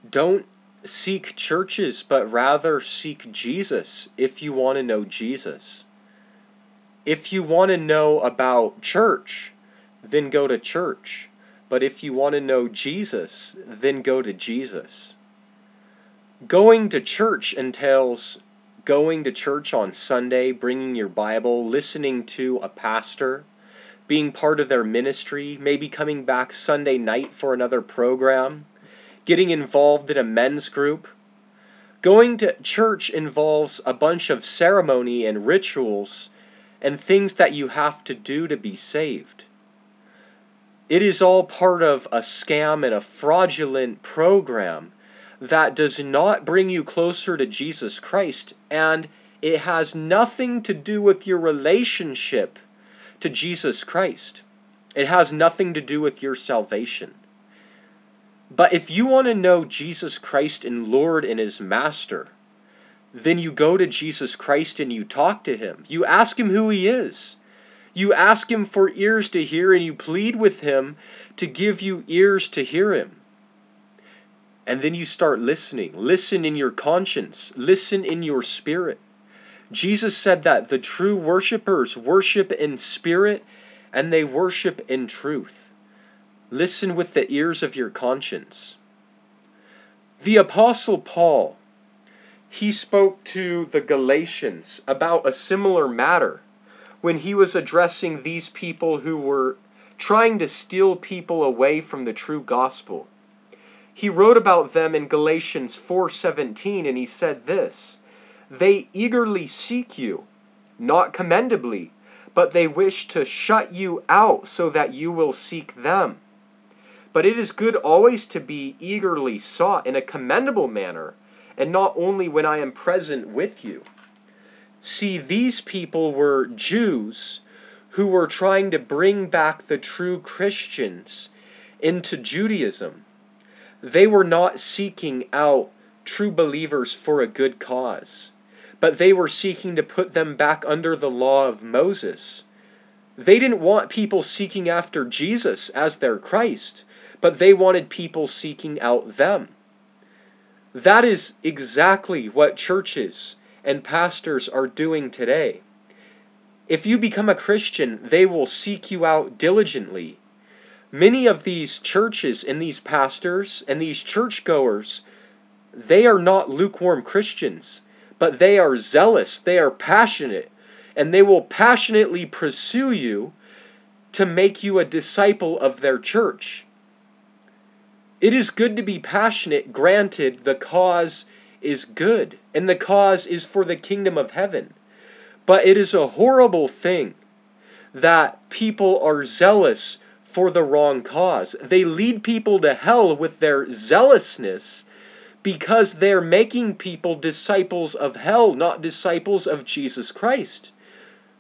Don't seek churches, but rather seek Jesus if you want to know Jesus. If you want to know about church, then go to church. But if you want to know Jesus, then go to Jesus. Going to church entails going to church on Sunday, bringing your Bible, listening to a pastor, being part of their ministry, maybe coming back Sunday night for another program, getting involved in a men's group. Going to church involves a bunch of ceremony and rituals and things that you have to do to be saved. It is all part of a scam and a fraudulent program that does not bring you closer to Jesus Christ, and it has nothing to do with your relationship to Jesus Christ. It has nothing to do with your salvation. But if you want to know Jesus Christ and Lord and His Master, then you go to Jesus Christ and you talk to Him. You ask Him who He is. You ask Him for ears to hear, and you plead with Him to give you ears to hear Him. And then you start listening. Listen in your conscience. Listen in your spirit. Jesus said that the true worshipers worship in spirit and they worship in truth. Listen with the ears of your conscience. The Apostle Paul, he spoke to the Galatians about a similar matter when he was addressing these people who were trying to steal people away from the true gospel. He wrote about them in Galatians 4:17, and he said this: "They eagerly seek you, not commendably, but they wish to shut you out so that you will seek them. But it is good always to be eagerly sought in a commendable manner, and not only when I am present with you." See, these people were Jews who were trying to bring back the true Christians into Judaism. They were not seeking out true believers for a good cause, but they were seeking to put them back under the law of Moses. They didn't want people seeking after Jesus as their Christ, but they wanted people seeking out them. That is exactly what churches and pastors are doing today. If you become a Christian, they will seek you out diligently. Many of these churches and these pastors and these churchgoers, they are not lukewarm Christians, but they are zealous, they are passionate, and they will passionately pursue you to make you a disciple of their church. It is good to be passionate, granted the cause is good, and the cause is for the kingdom of heaven. But it is a horrible thing that people are zealous for the wrong cause. They lead people to hell with their zealousness because they're making people disciples of hell, not disciples of Jesus Christ.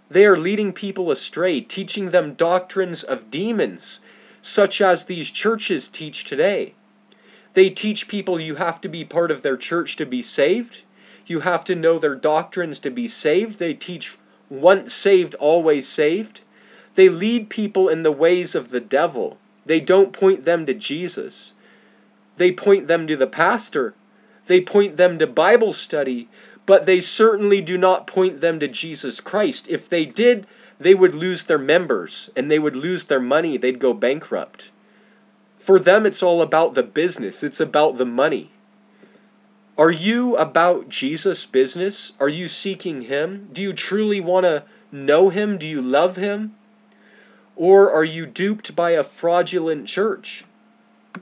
They are leading people astray, teaching them doctrines of demons, such as these churches teach today. They teach people you have to be part of their church to be saved. You have to know their doctrines to be saved. They teach once saved, always saved. They lead people in the ways of the devil. They don't point them to Jesus. They point them to the pastor. They point them to Bible study. But they certainly do not point them to Jesus Christ. If they did, they would lose their members and they would lose their money. They'd go bankrupt. For them, it's all about the business. It's about the money. Are you about Jesus' business? Are you seeking Him? Do you truly want to know Him? Do you love Him? Or are you duped by a fraudulent church?